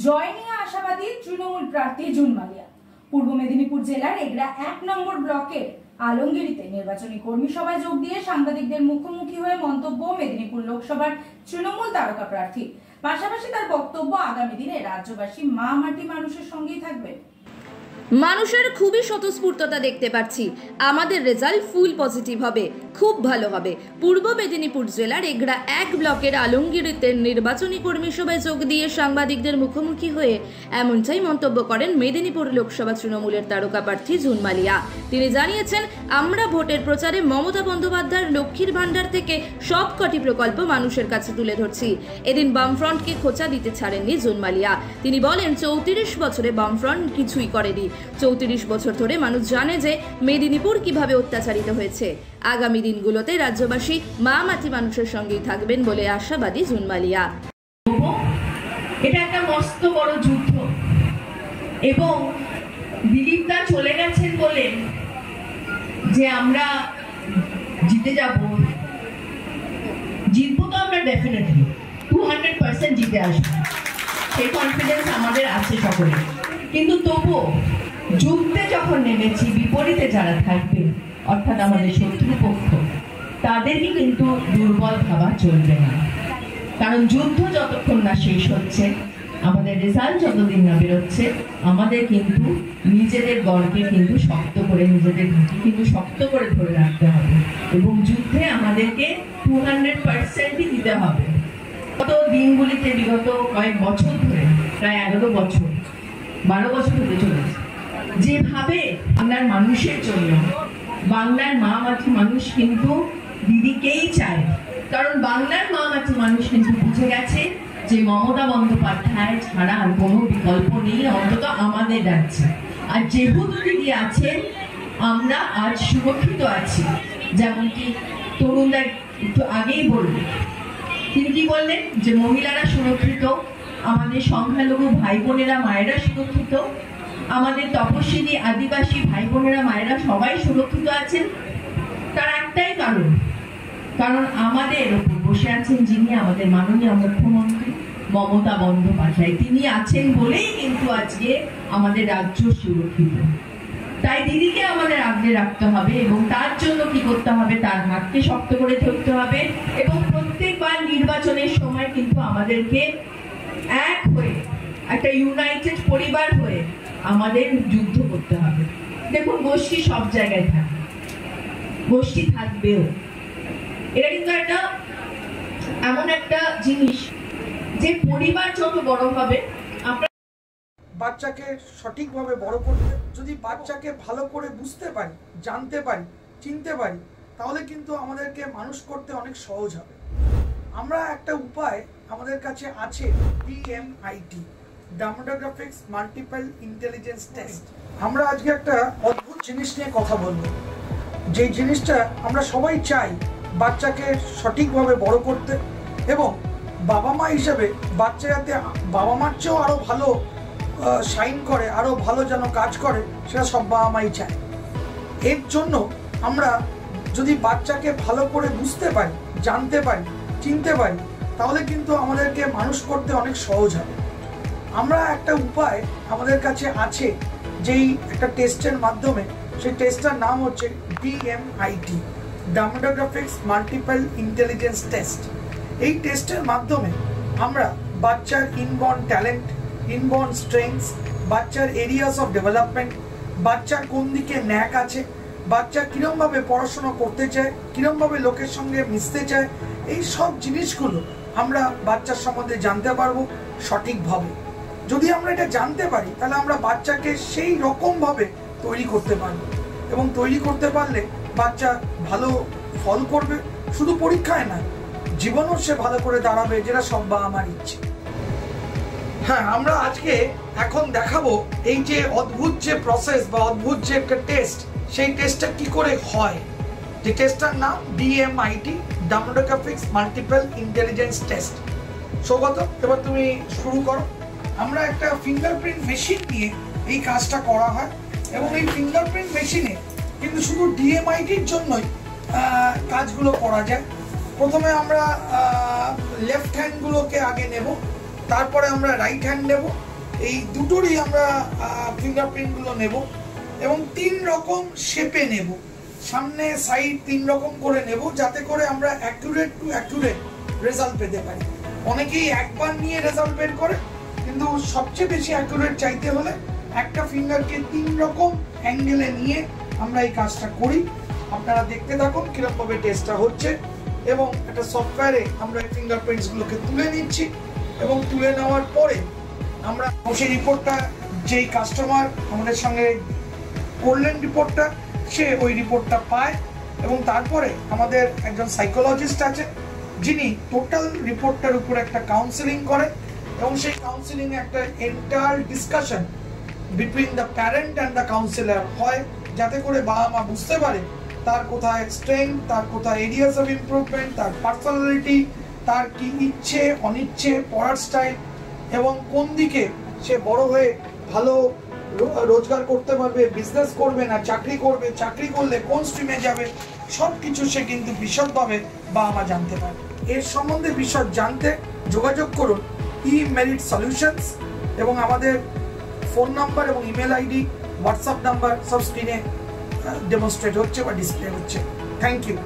জয় নিয়ে আশাবাদী তৃণমূল প্রার্থী জুন মালিয়া। পূর্ব মেদিনীপুর জেলার এগরা 1 নম্বর ব্লকের আলমগিরিতে নির্বাচনী কর্মী সভায় যোগ দিয়ে সাংবাদিকদের মুখোমুখি হয়ে মন্তব্য মেদিনীপুর লোকসভার তৃণমূল তারকা প্রার্থী। পাশাপাশি তার বক্তব্য, আগামী দিনে রাজ্যবাসী মা মাটি মানুষের সঙ্গেই থাকবে। মানুষের খুবই স্বতঃস্ফূর্ততা দেখতে পাচ্ছি। আমাদের রেজাল্ট ফুল পজিটিভ হবে, খুব ভালো হবে। পূর্ব মেদিনীপুর জেলার এগরা 1 ব্লকের আলমগিরিতে নির্বাচনী কর্মী সভায় যোগ দিয়ে সাংবাদিকদের মুখোমুখি হয়ে এমনটাই মন্তব্য করেন মেদিনীপুর লোকসভা তৃণমূলের তারকা প্রার্থী জুন মালিয়া। তিনি জানিয়েছেন, আমরা ভোটের প্রচারে মমতা বন্দ্যোপাধ্যায়ের লক্ষ্মীর ভান্ডার থেকে সবকটি প্রকল্প মানুষের কাছে তুলে ধরছি। এদিন বামফ্রন্টকে খোঁচা দিতে ছাড়েননি জুন মালিয়া। তিনি বলেন, 34 বছরে বামফ্রন্ট কিছুই করেনি। 34 বছর ধরে মানুষ জানে যে মেদিনীপুর কিভাবে অত্যাচারিত হয়েছে। আগামী দিনগুলোতে রাজ্যবাসী মা মাটি মানুষের সঙ্গেই থাকবেন বলে আশাবাদী জুন মালিয়া। এটা একটা মস্ত বড় যুদ্ধ এবং দিলীপ দা চলে গেছেন বলে যে আমরা জিতে যাব, জিতবো তো আমরা ডেফিনেটলি 200% জিতে আসবো, সেই কনফিডেন্স আমাদের আছে সকলে। কিন্তু তবুও যুদ্ধে যখন নেমেছি, বিপরীতে যারা থাকবে অর্থাৎ আমাদের শত্রুপক্ষ, তাদেরকে কিন্তু দুর্বল ভাবা চলবে না। কারণ যুদ্ধ যতক্ষণ না শেষ হচ্ছে, আমাদের রেজাল্ট যতদিন না বেরোচ্ছে, আমাদের কিন্তু নিজেদের গড়কে কিন্তু শক্ত করে, নিজেদের ঘাঁটি কিন্তু শক্ত করে ধরে রাখতে হবে এবং যুদ্ধে আমাদেরকে 200%ই দিতে হবে। গত দিনগুলিতে বিগত কয়েক বছর ধরে, প্রায় 11 বছর 12 বছর হতে চলেছে, যেভাবে বাংলার মানুষের জন্য বাংলার মা মাটি মানুষ কিন্তু দিদিকেই চায়। কারণ বাংলার মা মাটি মানুষ কিন্তু বুঝে গেছে যে মমতা বন্দ্যোপাধ্যায় ছাড়া আর কোনো বিকল্প নেই, অন্তত আমাদের রাজ্যে। আর যেহেতু দিদি আছেন, আমরা আজ সুরক্ষিত আছি। যেমনটি তরুণদা একটু আগেই বললেন, তিনি কি বললেন যে মহিলারা সুরক্ষিত, আমাদের সংখ্যালঘু ভাই বোনেরা মায়েরা সুরক্ষিত, আমাদের তপশিলি আদিবাসী ভাই বোনেরা মায়েরা সবাই সুরক্ষিত আছেন। তার একটাই কারণ আমাদের ওপর বসে আছেন যিনি, আমাদের মাননীয় মুখ্যমন্ত্রী মমতা বন্দ্যোপাধ্যায়। তিনি আছেন বলেই কিন্তু আজকে আমাদের রাজ্য সুরক্ষিত। তাই দিদিকে আমাদের আগলে রাখতে হবে এবং তার জন্য কি করতে হবে, তার হাতকে শক্ত করে ধরতে হবে এবং প্রত্যেকবার নির্বাচনের সময় কিন্তু আমাদেরকে এক হয়ে, একটা ইউনাইটেড পরিবার হয়ে আমাদের যুদ্ধ করতে হবে। দেখুন, গোষ্ঠী সব জায়গায় থাকে, গোষ্ঠী থাকবেও। এটা কিন্তু একটা এমন একটা জিনিস যে পরিবার যত বড় হবে, আমরা বাচ্চাকে সঠিকভাবে বড় করতে, যদি বাচ্চাকে ভালো করে বুঝতে পারি, জানতে পারি, চিনতে পারি, তাহলে কিন্তু আমাদেরকে মানুষ করতে অনেক সহজ হবে। আমরা একটা উপায় আমাদের কাছে আছে, DMIT, demographics multiple intelligence test. আমরা আজকে একটা অদ্ভুত জিনিস নিয়ে কথা বলবো, যে জিনিসটা আমরা সবাই চাই বাচ্চাকে সঠিকভাবে বড় করতে, এবং বাবা মা হিসেবে বাচ্চা যাতে বাবা মার চেয়েও আরও ভালো শাইন করে, আরও ভালো যেন কাজ করে, সেটা সব বাবা মাই চায়। এর জন্য আমরা যদি বাচ্চাকে ভালো করে বুঝতে পারি, জানতে পারি, চিনতে পারি, তাহলে কিন্তু আমাদেরকে মানুষ করতে অনেক সহজ হবে। আমরা একটা উপায় আমাদের কাছে আছে, যেই একটা টেস্টের মাধ্যমে, সেই টেস্টটার নাম হচ্ছে DMIT, demographics multiple intelligence test. এই টেস্টের মাধ্যমে আমরা বাচ্চার ইনবর্ন ট্যালেন্ট, ইনবর্ন স্ট্রেংথস, বাচ্চার এরিয়াস অফ ডেভেলপমেন্ট, বাচ্চার কোন দিকে ন্যাক আছে, বাচ্চা কীরমভাবে পড়াশোনা করতে চায়, কীরমভাবে লোকের সঙ্গে মিশতে চায়, এই সব জিনিসগুলো আমরা বাচ্চার সম্বন্ধে জানতে পারবো সঠিকভাবে। যদি আমরা এটা জানতে পারি, তাহলে আমরা বাচ্চাকে সেই রকমভাবে তৈরি করতে পারবো, এবং তৈরি করতে পারলে বাচ্চা ভালো ফল করবে, শুধু পরীক্ষায় না, জীবনও সে ভালো করে দাঁড়াবে, যেটা সব বাবা মার ইচ্ছে। হ্যাঁ, আমরা আজকে এখন দেখাবো এই যে অদ্ভুত যে প্রসেস বা অদ্ভুত যে একটা টেস্ট, সেই টেস্টটা কি করে হয়। যে টেস্টটার নাম DMIT, demographics multiple intelligence test. Saugata, এবার তুমি শুরু করো। আমরা একটা ফিঙ্গারপ্রিন্ট মেশিন নিয়ে এই কাজটা করা হয়, এবং এই ফিঙ্গারপ্রিন্ট মেশিনে কিন্তু শুধু DMITর জন্যই কাজগুলো করা যায়। প্রথমে আমরা লেফট হ্যান্ডগুলোকে আগে নেব, তারপরে আমরা রাইট হ্যান্ড নেব, এই দুটোরই আমরা ফিঙ্গারপ্রিন্টগুলো নেব এবং 3 রকম শেপে নেব, সামনে সাইড 3 রকম করে নেব, যাতে করে আমরা অ্যাকুরেট টু অ্যাকুরেট রেজাল্ট পেতে পারি। অনেকেই একবার নিয়ে রেজাল্ট বের করে, কিন্তু সবচেয়ে বেশি অ্যাকুরেট চাইতে হলে একটা ফিঙ্গারকে 3 রকম অ্যাঙ্গেলে নিয়ে আমরা এই কাজটা করি। আপনারা দেখতে থাকুন কিরকমভাবে টেস্টটা হচ্ছে এবং একটা সফটওয়্যারে আমরা এই ফিঙ্গারপ্রিন্টসগুলোকে তুলে নিচ্ছি এবং তুলে নেওয়ার পরে আমরা সেই রিপোর্টটা যেই কাস্টমার আমাদের সঙ্গে করলেন রিপোর্টটা, সে ওই রিপোর্টটা পায় এবং তারপরে আমাদের একজন সাইকোলজিস্ট আছে যিনি টোটাল রিপোর্টটার উপর একটা কাউন্সেলিং করেন এবং সেই কাউন্সেলিং একটা entire discussion between the parent and the councillor হয়, যাতে করে বাবা মা বুঝতে পারে তার কোথায় স্ট্রেংথ, তার কোথায় এরিয়াস অফ ইমপ্রুভমেন্ট, তার পার্সোনালিটি, তার কি ইচ্ছে অনিচ্ছে, পড়ার স্টাইল এবং কোন দিকে সে বড় হয়ে ভালো রোজগার করতে পারবে, বিজনেস করবে না চাকরি করবে, চাকরি করলে কোন স্ট্রিমে যাবে, সব কিছু সে কিন্তু বিশদভাবে বাবা মা জানতে পারে। এর সম্বন্ধে বিশদ জানতে যোগাযোগ করুন ই-মেরিট সলিউশনস এবং আমাদের ফোন নাম্বার এবং ইমেল আইডি, হোয়াটসঅ্যাপ নাম্বার সব স্ক্রিনে ডেমনস্ট্রেট হচ্ছে বা ডিসপ্লে হচ্ছে। Thank you.